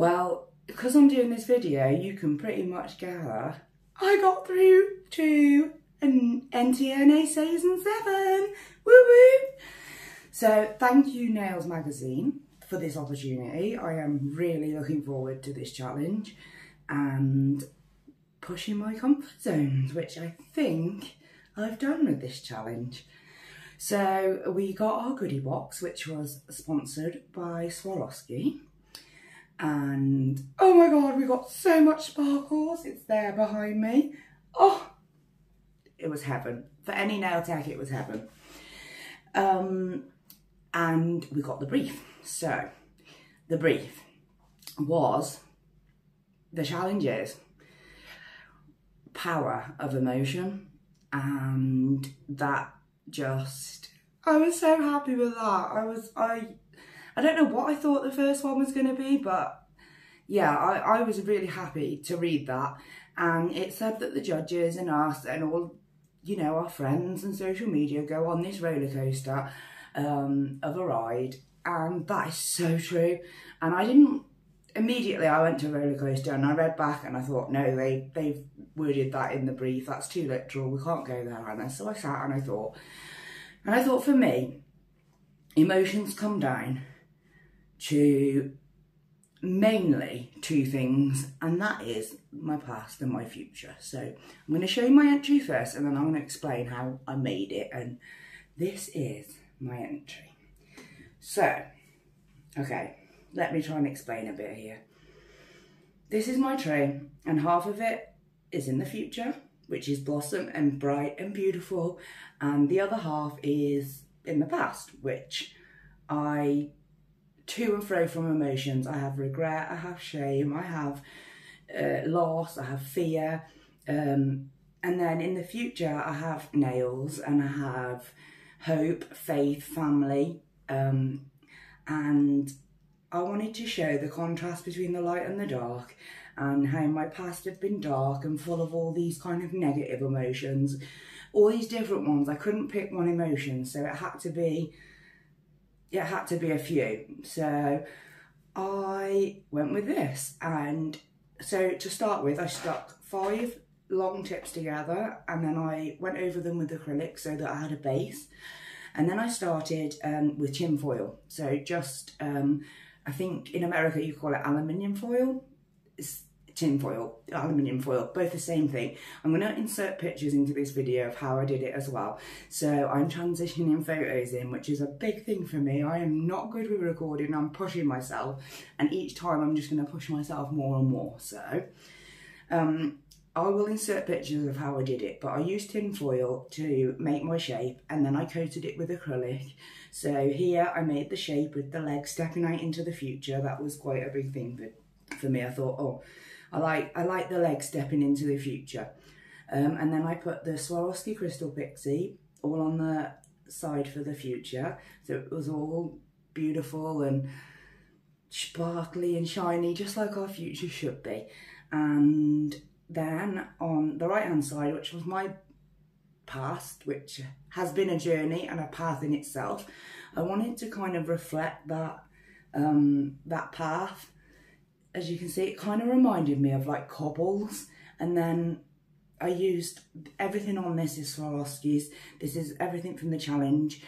Well, because I'm doing this video, you can pretty much gather I got through to an Ntna Season 7. Woo woo! So thank you Nails Magazine for this opportunity. I am really looking forward to this challenge and pushing my comfort zones, which I think I've done with this challenge. So we got our goodie box, which was sponsored by Swarovski. And oh my god, we got so much sparkles. It's there behind me. Oh, it was heaven. For any nail tech, it was heaven. And we got the brief. So the brief was the challenge is power of emotion, and that just, I was so happy with that. I don't know what I thought the first one was going to be, but yeah, I was really happy to read that. And it said that the judges and us and all, you know, our friends and social media go on this roller coaster of a ride. And that is so true. And I didn't, immediately I went to roller coaster and I read back and I thought, no, they've worded that in the brief. That's too literal. We can't go there, Anna. So I sat and I thought for me, emotions come down to mainly two things, and that is my past and my future. So I'm going to show you my entry first, and then I'm going to explain how I made it. And this is my entry. So, okay, let me try and explain a bit here. This is my tray, and half of it is in the future, which is blossom and bright and beautiful, and the other half is in the past, which I to and fro from emotions. I have regret, I have shame, I have loss, I have fear, and then in the future I have nails and I have hope, faith, family, and I wanted to show the contrast between the light and the dark, and how my past had been dark and full of all these kind of negative emotions, all these different ones. I couldn't pick one emotion, so it had to be a few. So I went with this. And so to start with, I stuck 5 long tips together, and then I went over them with acrylic so that I had a base. And then I started with tin foil. So just, I think in America you call it aluminium foil. It's tin foil, aluminium foil, both the same thing. I'm going to insert pictures into this video of how I did it as well. So I'm transitioning photos in, which is a big thing for me. I am not good with recording. I'm pushing myself, and each time I'm just going to push myself more and more. So I will insert pictures of how I did it, but I used tin foil to make my shape, and then I coated it with acrylic. So here I made the shape with the legs stepping out into the future. That was quite a big thing for me. I thought, oh, I like the legs stepping into the future. And then I put the Swarovski Crystal Pixie all on the side for the future. So it was all beautiful and sparkly and shiny, just like our future should be. And then on the right hand side, which was my past, which has been a journey and a path in itself, I wanted to kind of reflect that, that path. As you can see, it kind of reminded me of like cobbles. And then I used everything on this is Swarovski's. This is everything from the challenge.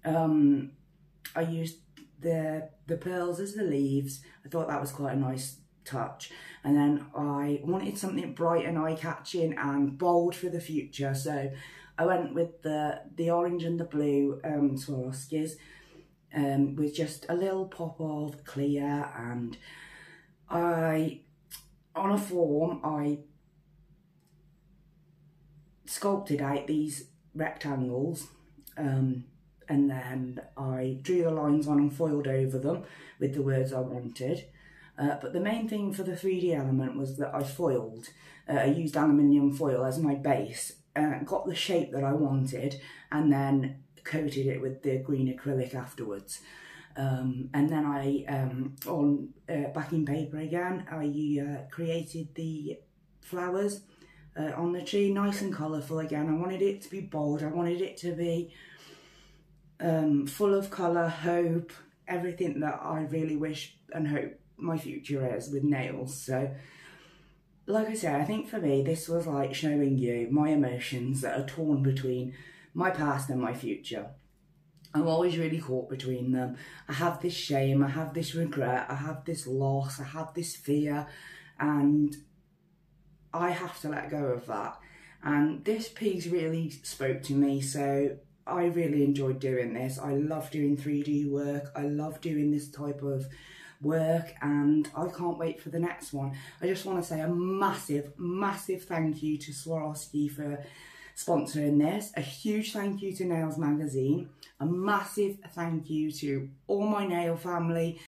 I used the pearls as the leaves. I thought that was quite a nice touch. And then I wanted something bright and eye-catching and bold for the future. So I went with the orange and the blue Swarovski's with just a little pop of clear. And on a form, I sculpted out these rectangles, and then I drew the lines on and foiled over them with the words I wanted. But the main thing for the 3D element was that I foiled. I used aluminium foil as my base, got the shape that I wanted, and then coated it with the green acrylic afterwards. And then I, on backing paper again, I created the flowers on the tree, nice and colourful again. I wanted it to be bold, I wanted it to be full of colour, hope, everything that I really wish and hope my future is with nails. So like I said, I think for me this was like showing you my emotions that are torn between my past and my future. I'm always really caught between them. I have this shame, I have this regret, I have this loss, I have this fear, and I have to let go of that. And this piece really spoke to me, so I really enjoyed doing this. I love doing 3D work, I love doing this type of work, and I can't wait for the next one. I just want to say a massive, massive thank you to Swarovski for sponsoring this. A huge thank you to Nails Magazine. A massive thank you to all my nail family,